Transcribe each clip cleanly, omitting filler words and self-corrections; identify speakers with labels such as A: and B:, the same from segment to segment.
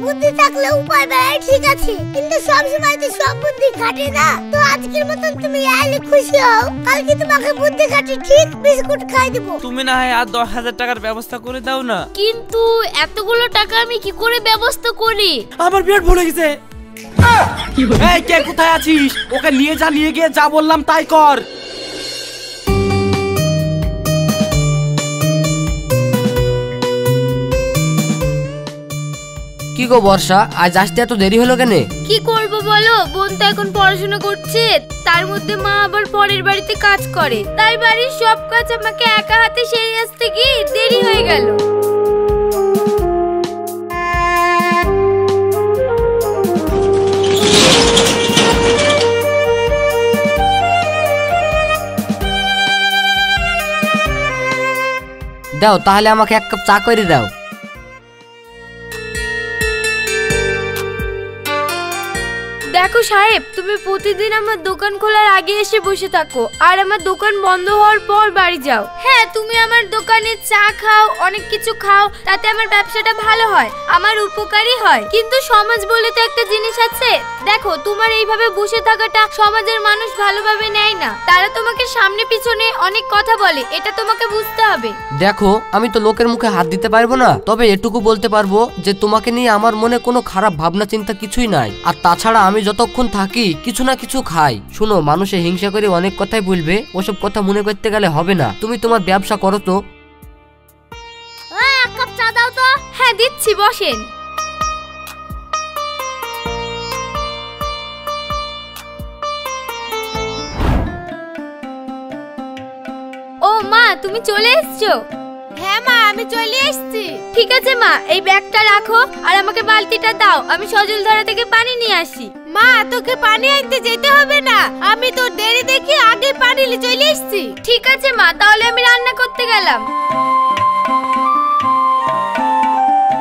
A: বুদ্ধি থাকলে উপায় বের ঠিক আছে, কিন্তু সব সময় তো সব বুদ্ধি খাটে না। তো আজকের মতন তুমি আইলে খুশি হও, কালকে তোমাকে বুদ্ধি খাটে ঠিক বিস্কুট খাই দেব।
B: তুমি না হয় আর 10,000 টাকার ব্যবস্থা করে দাও না।
C: কিন্তু এতগুলো টাকা আমি কি করে ব্যবস্থা করি?
B: আমার পেট ভরে গেছে। এই কে কোথায় আছিস? ওকে নিয়ে যা, নিয়ে গিয়ে যা বললাম তাই কর।
D: কি গো বর্ষা, আজ আসতে এত দেরি হলো কেন?
C: কি করব বলো, বোন তো এখন পড়াশোনা করছে, তার মধ্যে মা আবার পরের বাড়িতে কাজ করে, তাই বাড়ির সব কাজ আমাকে একা হাতে সেরে আসতে গিয়ে দেরি হয়ে গেল।
D: দাও তাহলে আমাকে এক কাপ চা করে দাও।
C: দেখো সাহেব, তুমি প্রতিদিন আমার দোকান খোলার আগে এসে বসে থাকো আর আমার দোকান বন্ধ হওয়ার পর বাড়ি যাও। হ্যাঁ, তুমি আমার দোকানে চা খাও, অনেক কিছু খাও, তাতে আমার ব্যবসাটা ভালো হয়, আমার উপকারই হয়, কিন্তু সমাজ বলে তো একটা জিনিস আছে। দেখো, তোমার এইভাবে বসে থাকাটা সমাজের মানুষ ভালোভাবে নেয় না, তারা তোমাকে সামনে পিছনে অনেক কথা বলে, এটা তোমাকে বুঝতে হবে।
D: দেখো, আমি তো লোকের মুখে হাত দিতে পারবো না, তবে এটুকু বলতে পারবো যে তোমাকে নিয়ে আমার মনে কোনো খারাপ ভাবনা চিন্তা কিছুই নাই। আর তাছাড়া আমি যতক্ষণ থাকি কিছু না কিছু খাই। শুনো, মানুষে হিংসা করে অনেক কথাই বলবে, ওসব কথা মনে করতে গেলে হবে না। তুমি তোমার ব্যবসা করো তো।
C: এক কাপ চা দাও তো। হ্যাঁ দিচ্ছি, বসেন। ও মা, তুমি চলে এসছো? হ্যাঁ মা, আমি চলে এসেছি। ঠিক আছে মা, এই ব্যাগটা রাখো আর আমাকে বালতিটা দাও, আমি সজলধারা থেকে পানি নিয়ে আসি। মা, তোকে পানি আনতে যেতে হবে না, আমি তোর দেরি দেখি আগে পানি নিয়ে চলে এসেছি। ঠিক আছে মা, তাহলে আমি রান্না করতে গেলাম।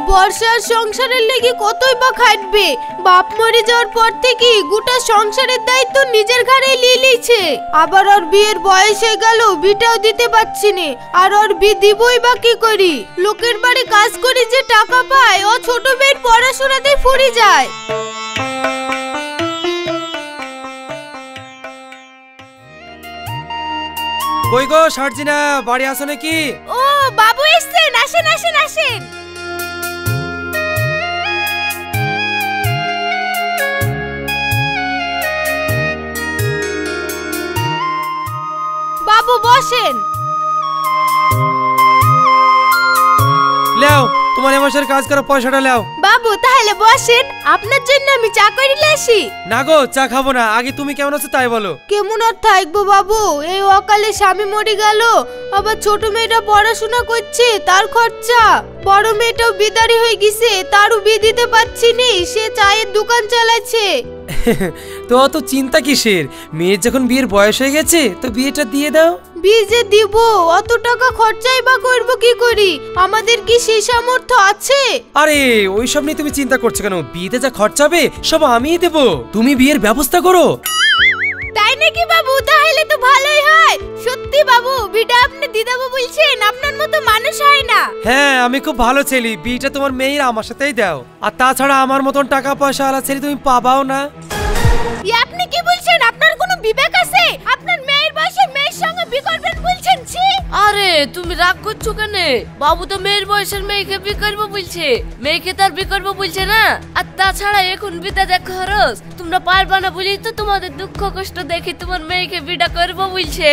C: বর্ষার সংসারের লেগে কতই বা খাটবে, বাপ মরে যাওয়ার পর থেকে গোটা সংসারের দায়িত্ব নিজের ঘাড়ে নিয়ে নিয়েছে। আবার ওর বিয়ের বয়স হয়ে গেল, বিটাও দিতে পারছি না, আর ওর বিয়ে দিবই বা কি করি? লোকের বাড়ি কাজ করে যে টাকা পায়, ও ছোট মেয়ের পড়াশোনাতে ফুরিয়ে যায়।
B: কই গো সার্জিনা, বাড়ি আসো নাকি?
C: ও বাবু এসেছেন, আসেন আসেন আসেন। বাবু বসেন।
B: লেও, তোমার এই মাসের কাজ করা পয়সাটা লেও।
C: বাবু তাহলে বসেন, আপনার জন্য আমি চা করে নিয়ে আসি।
B: না গো, চা খাবো না, আগে তুমি কেমন আছো তাই বলো।
C: কেমন আর থাকবো বাবু, এই অকালে স্বামী মরে গেল, আবার ছোট মেয়েটা পড়াশোনা করছে, তার খরচা, বড় মেয়েটাও বিদারি হয়ে গেছে, তারও বিয়ে দিতে পারছি নি, সে চায়ের দোকান চালাচ্ছে।
B: তো অত চিন্তা কিসের? মেয়ের যখন বিয়ের বয়স হয়ে গেছে তো বিয়েটা দিয়ে দাও।
C: বিয়ে যে দিব, অত টাকা খরচাই বা করব কি করি? আমাদের কি সেই সামর্থ্য আছে?
B: আরে ওইসব নিয়ে তুমি চিন্তা করছো কেন? বিয়েতে যা খরচা হবে সব আমিই দেব, তুমি বিয়ের ব্যবস্থা করো।
C: তাই নাকি বাবু? তাহলে তো ভালোই হয়। সত্যি বাবু, বিটা আপনি দিদাবু বলছেন, আপনার মতো মানুষ হয় না।
B: হ্যাঁ, আমি খুব ভালো ছেলে, বিয়েটা তোমার মেয়ের আমার সাথেই দাও। আর তাছাড়া আমার মতন টাকা পয়সা আলা ছেলে তুমি পাবাও না।
C: আপনি কি বলছেন? আপনার কোনো বিবেক আছে? আপনার মেয়ের বয়সে মেয়ের সঙ্গে বিয়ে করবেন বলছেন? ছি!
E: আরে তুমি রাগ করছো কেন? বাবু তো মেয়ের বয়সের মেয়েকে বিয়ে করবো বলছে, মেয়েকে তার বিয়ে করবো বলছে না। আর তাছাড়া এখন বিদা দেখ খরচ, তোমরা পারবা না বলেই তো তোমাদের দুঃখ কষ্ট দেখে তোমার মেয়েকে বিটা করবো বলছে।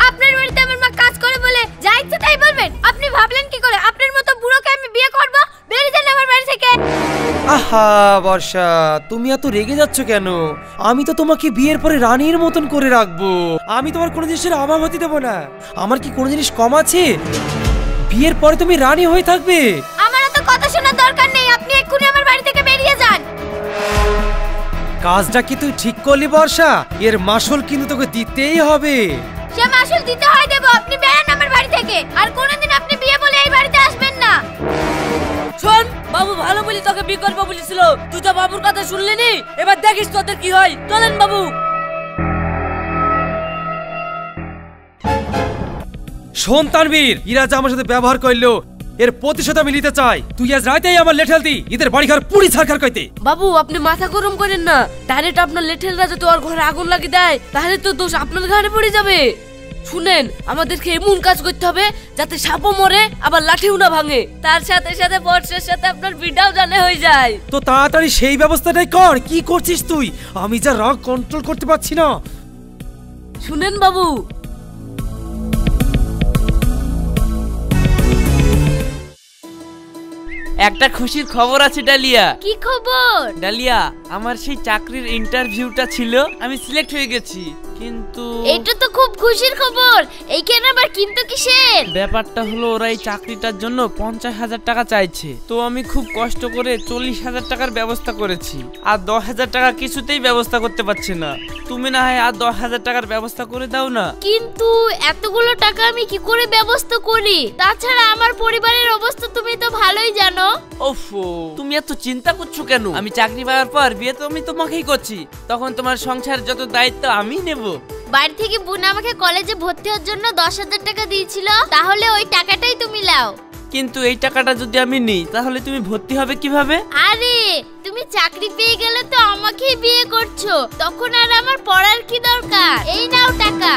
C: আপনার বাড়িতে আমার মা কাজ করে বলে যা ইচ্ছে তাই বলবেন? আপনি ভাবলেন কি করে আপনার মতো বুড়োকে আমি বিয়ে করব? বেরিয়ে যান আমার বাড়ি থেকে।
B: আহা বর্ষা, তুমি এত রেগে যাচ্ছ কেন? আমি তো তোমাকে বিয়ের পরে রানীর মতন করে রাখবো, আমি তোমার কোনো জিনিসের অভাব হতে দেবো না। আমার কি কোনো জিনিস কম আছে? বিয়ের পরে তুমি রানী হয়ে থাকবে।
C: আমার এত কথা শোনার দরকার নেই, আপনি এক্ষুনি আমার বাড়ি থেকে বেরিয়ে যান।
B: কাজটা কি তুই ঠিক করলি বর্ষা? এর মাসুল কিন্তু তোকে দিতেই হবে।
C: সে মাসুল দিতে হয় দেব, আপনি বেরান আমার বাড়ি থেকে, আর কোনোদিন আপনি বিয়ে বলে এই বাড়িতে আসবেন না।
E: শোন, বাবু ভালো বলি তোকে বিয়ে করবো বলেছিল, তুই তো বাবুর কথা শুনলি নি, এবার দেখিস তোদের কি হয়। চলেন বাবু।
B: শোন তানবীর, ইরা যা আমার সাথে ব্যবহার করলো এর প্রতিশোধ আমি নিতে চাই। তুই আজ রাতেই আমার লেঠাল দি ঈদের বাড়ি ঘর পুরি ছারখার কইতে।
E: বাবু আপনি মাথা গরম করেন না, ডাইরেক্ট আপনার লেঠেলরা যদি ওর ঘরে আগুন লাগিয়ে দেয় তাহলে তো দোষ আপনার ঘাড়ে পড়ে যাবে। শুনেন, আমাদেরকে এমন কাজ করতে হবে যাতে সাপও মরে আবার লাঠিও না ভাঙে, তার সাথে সাথে বর্ষার সাথে আপনার বিটাও জানে হয়ে যায়।
B: তো তাড়াতাড়ি সেই ব্যবস্থাটাই কর। কি করছিস তুই? আমি যা রাগ কন্ট্রোল করতে পারছি না।
E: শুনেন বাবু,
F: একটা খুশির খবর আছে ডালিয়া।
C: কি খবর?
F: ডালিয়া, আমার সেই চাকরির ইন্টারভিউটা ছিল, আমি সিলেক্ট হয়ে গেছি। কিন্তু
C: এটা তো খুব খুশির খবর। এইখানে আবার কিন্তু কিসের?
F: ব্যাপারটা হলো ওরা এই চাকরিটার জন্য 50,000 টাকা চাইছে। তো আমি খুব কষ্ট করে 40,000 টাকার ব্যবস্থা করেছি, আর 10,000 টাকা কিছুতেই ব্যবস্থা করতে পারছি না। তুমি না হয় আর 10,000 টাকার ব্যবস্থা করে দাও না।
C: কিন্তু এতগুলো টাকা আমি কি করে ব্যবস্থা করি? তাছাড়া আমার পরিবারের অবস্থা তুমি তো ভালোই জানো।
F: ওফো, তুমি এত চিন্তা করছো কেন? আমি চাকরি পাওয়ার পর বিয়ে তো আমি তোমাকেই করছি, তখন তোমার সংসারের যত দায়িত্ব আমি নেব।
C: বাড়ি থেকে বোন আমাকে কলেজে ভর্তি হওয়ার জন্য 10,000 টাকা দিয়েছিল, তাহলে ওই টাকাটাই তুমি লাও।
F: কিন্তু এই টাকাটা যদি আমি নিই তাহলে তুমি ভর্তি হবে কিভাবে?
C: আরে তুমি চাকরি পেয়ে গেলে তো আমাকেই বিয়ে করছো, তখন আর আমার পড়ার কি দরকার? এই নাও টাকা।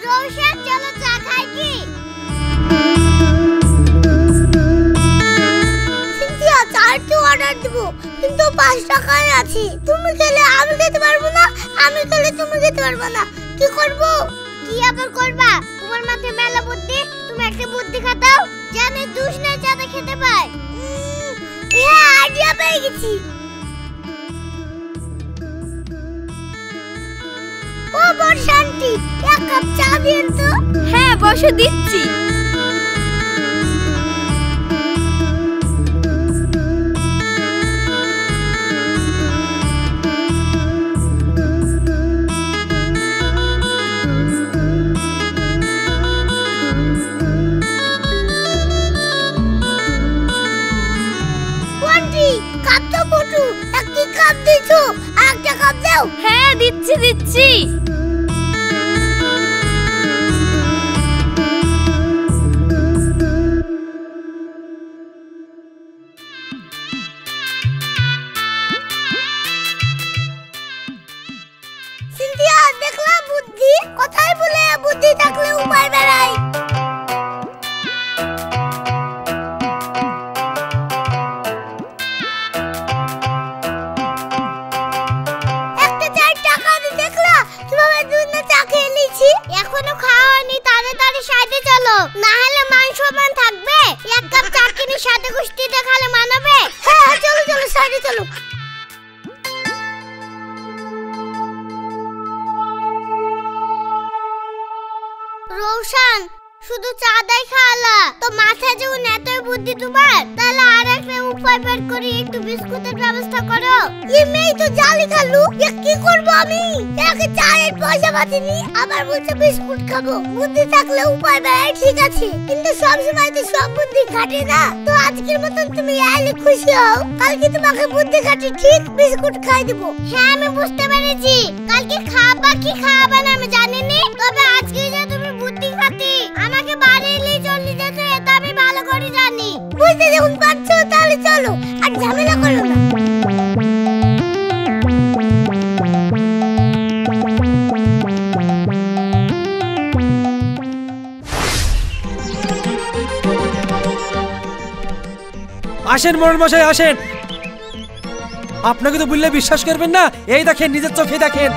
A: রৌশন চলো চা খাই কি? সিনথিয়া চা একটু অর্ডার দিব, কিন্তু 5 টাকাই আছে। তুমি খেলে আমি খেতে পারবো না, আমি খেলে তুমি খেতে পারবে না। কি করব? কি আবার করবা? তোমার মাথায় মেলা বুদ্ধি, তুমি একটা বুদ্ধি খাটাও, জানে দুষ নাই চাঁদা খেতে পায়। হ্যাঁ, আইডিয়া পেয়ে গেছি। ও বর্ষান্তি, এক কাপ চা দিন তো।
C: হ্যাঁ বসে দিচ্ছি।
A: কোনটি কাপ তো ফুটু, একটি কাপ দিছো, একটা কাপ দাও।
C: হ্যাঁ দিচ্ছি দিচ্ছি।
A: সিনথিয়া দেখলা বুদ্ধি, কথাই বলে বুদ্ধি থাকলে উপায় বেরায়। একটা 4 টাকা দিয়ে দেখলা কিভাবে দুধ চা খেয়ে নিয়েছি। এখনো খাওয়া হয়নি, তাড়াতাড়ি সাইডে চলো, না হলে মান সম্মান থাকবে? এক কাপ চা কিনে সাথে কুস্তি দেখালে মানাবে? হ্যাঁ চলো চলো সাইডে চলো। রৌশন শুধু চা দেয় খালা তো মাথায় যখন এতই বুদ্ধি তোমার, তাহলে আর একটা উপায় বের করি, একটু বিস্কুটের ব্যবস্থা করো। এই মেয়ে তো জালি খালু, কি করব আমি? একে চায়ের পয়সা বাঁচিনি, আবার বলছে বিস্কুট খাবো। বুদ্ধি থাকলে উপায় বের, ঠিক আছে, কিন্তু সব সময় তো সব বুদ্ধি খাটে না। তো আজকের মতন তুমি আইলে খুশি হও, কালকে তোমাকে বুদ্ধি খাটি ঠিক বিস্কুট খাই দেবো। হ্যাঁ আমি বুঝতে পেরেছি, কালকে খাবা কি খাবা না আমি জানি না, তবে আজকে যে তুমি বুদ্ধি খাটি আমাকে বাড়ি নিয়ে চলে যেতে, এটা আমি ভালো করে জানি। বুঝতে যখন পারছো তাহলে চলো, আর ঝামেলা করো না।
B: আসেন মোড়ল মশাই আসেন। আপনাকে তো বললে বিশ্বাস করবেন না, এই দেখেন নিজের চোখে দেখেন।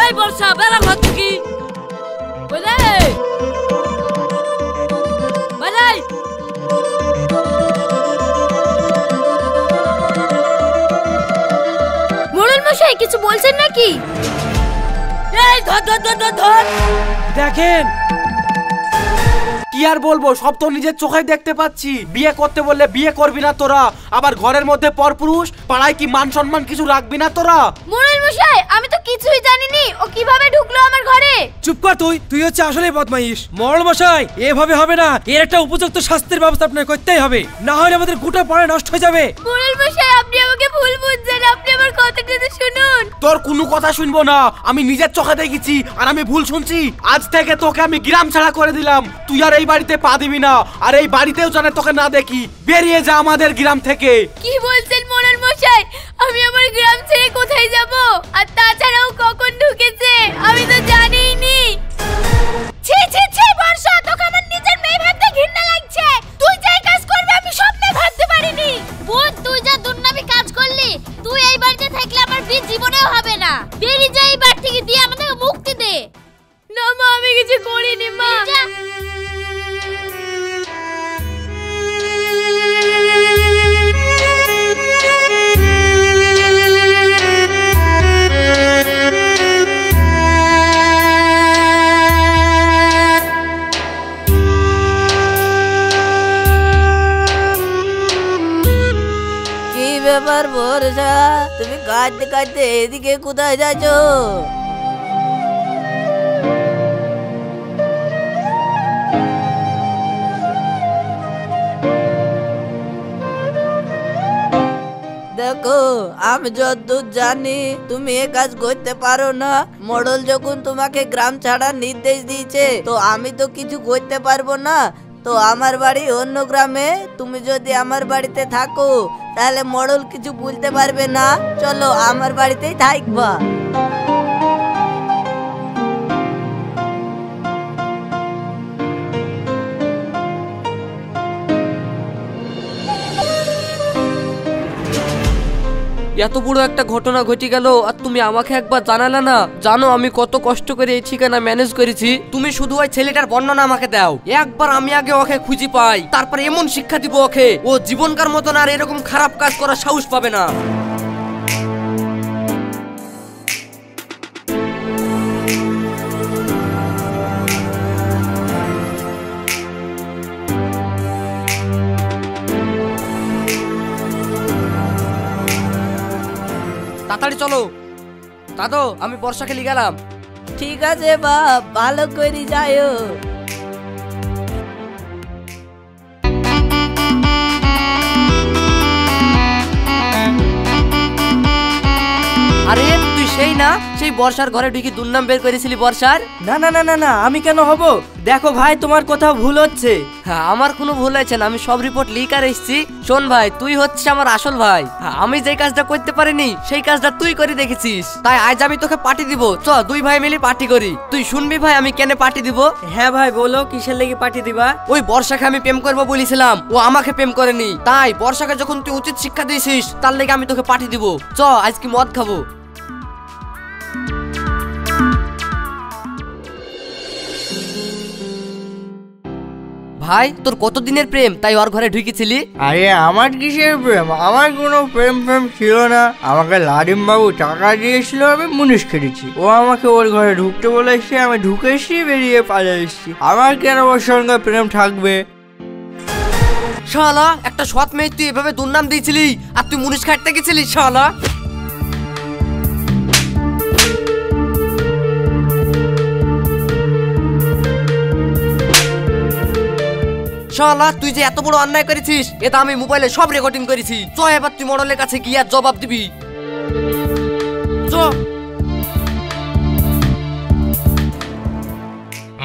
E: এই বর্ষা বেলা ঘর থেকে বলে বলে
C: মোড়ল মশাই কিছু বলছেন নাকি?
E: এই ধর ধর ধর ধর ধর।
B: দেখেন
F: কি
G: কি আর বলবো, সব তো নিজের চোখে দেখতে পাচ্ছি। বিয়ে করতে বললে বিয়ে করবি না তোরা, আবার ঘরের মধ্যে পরপুরুষ, পাড়ায় কি মান সম্মান কিছু রাখবি না তোরা?
C: মোড়ল মশাই, আমি তো কিছুই জানিনি ও কিভাবে ঢুকলো আমার ঘরে।
B: চুপ কর তুই হচ্ছে আসলে বদমাইশ। মোড়ল মশাই, এভাবে হবে না, এর একটা উপযুক্ত শাস্তির ব্যবস্থা আপনাকে করতেই হবে, না হলে আমাদের গোটা পাড়া নষ্ট হয়ে যাবে।
C: মোড়ল মশাই, আপনি আমাকে ভুল বুঝছেন, আপনি আমার কথাটা তো শুনুন।
G: তোর কোনো কথা শুনবো না, আমি নিজের চোখে দেখেছি আর আমি ভুল শুনছি। আজ থেকে তোকে আমি গ্রাম ছাড়া করে দিলাম, তুই আর এই বাড়িতে পা দিবি না, আর এই বাড়িতেও জানে তোকে না দেখি। বেরিয়ে যা আমাদের গ্রাম থেকে।
C: কি বলছেন মোড়ল মশাই? আমি আমার গ্রাম ছেড়ে কোথায় যাব? আর তাছাড়াও কখন ঢুকেছে আমি তো জানিই নি। ছি ছি ছি বর্ষা, তোকে আমার নিজের মেয়ে ভাবতে ঘৃণা লাগছে। তুই যেই কাজ করবে আমি স্বপ্নে ভাবতে পারিনি।
A: বোন, তুই যা দুর্নামি কাজ করলি, তুই এই বাড়িতে থাকলে আমার বিয়ে জীবনেও হবে না। বেরিয়ে যা এই বাড়ি থেকে, দিয়ে আমাদের মুক্তি দে।
C: না মা, আমি কিছু করিনি মা।
H: কি ব্যাপার বর্ষা, তুমি কাঁদতে কাঁদতে এদিকে কোথায় যাচ্ছো? দেখো, আমি যতদূর জানি তুমি এ কাজ করতে পারো না। মোড়ল যখন তোমাকে গ্রাম ছাড়ার নির্দেশ দিয়েছে, তো আমি তো কিছু করতে পারবো না। তো আমার বাড়ি অন্য গ্রামে, তুমি যদি আমার বাড়িতে থাকো তাহলে মোড়ল কিছু বলতে পারবে না। চলো আমার বাড়িতেই থাকবা।
D: এত বড় একটা ঘটনা ঘটে গেল আর তুমি আমাকে একবার জানালে না। জানো আমি কত কষ্ট করে এই ঠিকানা ম্যানেজ করেছি। তুমি শুধু ওই ছেলেটার বর্ণনা আমাকে দাও, একবার আমি আগে ওকে খুঁজে পাই, তারপর এমন শিক্ষা দিব ওকে, ও জীবনকার মতন আর এরকম খারাপ কাজ করার সাহস পাবে না। তাড়াতাড়ি চলো দাদু, আমি বর্ষা খেলি গেলাম।
H: ঠিক আছে বাপ, ভালো করে যাইও।
D: আরে তুই সেই না, সেই বর্ষার ঘরে ঢুকি দুর্নাম বের করেছিলি বর্ষার?
I: না না না না না, আমি কেন হব? দেখো ভাই, তোমার কোথাও ভুল হচ্ছে।
D: হ্যাঁ, আমার কোনো ভুল হয়েছে না, আমি সব রিপোর্ট লিখার এসেছি। শোন ভাই, তুই হচ্ছে আমার আসল ভাই। আমি যে কাজটা করতে পারিনি সেই কাজটা তুই করে দেখেছিস, তাই আজ আমি তোকে পার্টি দিব। চ দুই ভাই মিলে পার্টি করি। তুই শুনবি ভাই আমি কেন পার্টি দিব?
I: হ্যাঁ ভাই বলো, কিসের লেগে পার্টি দিবা?
D: ওই বর্ষাকে আমি প্রেম করবো বলেছিলাম, ও আমাকে প্রেম করেনি, তাই বর্ষাকে যখন তুই উচিত শিক্ষা দিয়েছিস তার লেগে আমি তোকে পার্টি দিব। চ আজকে মদ খাবো। ভাই তোর কতদিনের প্রেম, তাই ওর ঘরে ঢুকেছিলি?
J: আরে আমার কিসের প্রেম, আমার কোনো প্রেম ছিল না। আমাকে লাডিম বাবু টাকা দিয়েছিল, আমি মুনিশ খেটেছি। ও আমাকে ওর ঘরে ঢুকতে বলেছে, আমি ঢুকেছি, বেরিয়ে পালিয়ে এসেছি। আমার কেন ওর সঙ্গে প্রেম থাকবে?
D: শালা, একটা সৎ মেয়ে তুই এভাবে দুর্নাম দিয়েছিলি আর তুই মুনিশ খাটতে গেছিলি শালা। শালা, তুই যে এত বড় অন্যায় করেছিস এটা আমি মোবাইলে সব রেকর্ডিং করেছি। চ এবার তুই মোড়লের কাছে গিয়ে জবাব দিবি। চ।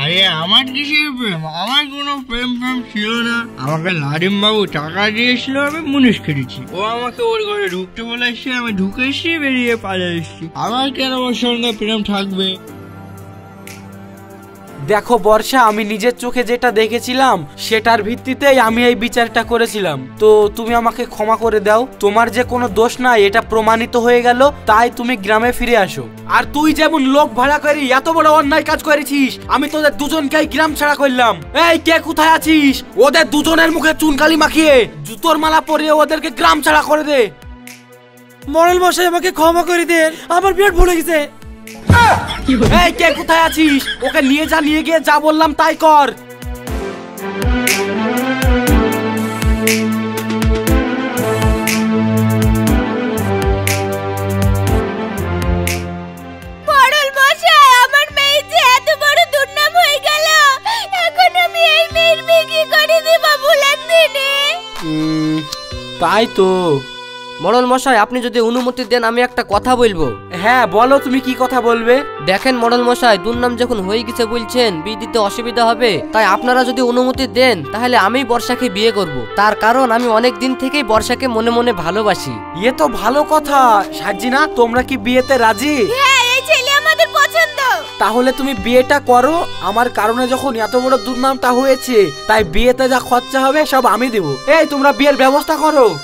J: আরে আমার কিসের প্রেম, আমার কোনো প্রেম ছিল না। আমাকে লাডিম বাবু টাকা দিয়েছিল, আমি মুনিশ খেটেছি। ও আমাকে ওর ঘরে ঢুকতে বলেছে, আমি ঢুকেছি, বেরিয়ে পালিয়ে এসেছি। আমার কেন ওর সঙ্গে প্রেম থাকবে?
G: দেখো বর্ষা, আমি নিজের চোখে যেটা দেখেছিলাম সেটার ভিত্তিতেই আমি এই বিচারটা করেছিলাম। তো তুমি আমাকে ক্ষমা করে দাও, তোমার যে কোনো দোষ নাই এটা প্রমাণিত হয়ে গেল, তাই তুমি গ্রামে ফিরে আসো। আর তুই যেমন লোক ভাড়া করি এত বড় অন্যায় কাজ করেছিস, আমি তোদের দুজনকেই গ্রাম ছাড়া করলাম। এই কে কোথায় আছিস? ওদের দুজনের মুখে চুনকালি মাখিয়ে জুতোর মালা পরিয়ে ওদেরকে গ্রাম ছাড়া করে দে।
B: মোড়ল মশাই আমাকে ক্ষমা করে দেন, আমার বিরাট ভুলে গেছে।
G: এই কে কোথায় আছিস? ওকে নিয়ে যা, নিয়ে গিয়ে যা বললাম তাই কর। তাই তো।
D: মোড়ল মশাই, আপনি যদি অনুমতি দেন আমি একটা কথা বলবো।
G: হ্যাঁ বলো, তুমি কি কথা বলবে?
D: দেখেন মোড়ল মশাই, দুর্নাম যখন হয়ে গেছে বলছেন বিয়ে দিতে অসুবিধা হবে, তাই আপনারা যদি অনুমতি দেন তাহলে আমি বর্ষাকে বিয়ে করব। তার কারণ আমি অনেক দিন থেকেই বর্ষাকে মনে মনে ভালোবাসি।
G: এ তো ভালো কথা। সাজিনা, তোমরা কি বিয়েতে রাজি?
C: হ্যাঁ, এই ছেলে আমাদের পছন্দ।
G: তাহলে তুমি বিয়েটা করো। আমার কারণে যখন এত বড় দুর্নামটা হয়েছে, তাই বিয়েতে যা খরচা হবে সব আমি দেবো। এই তোমরা বিয়ের ব্যবস্থা করো।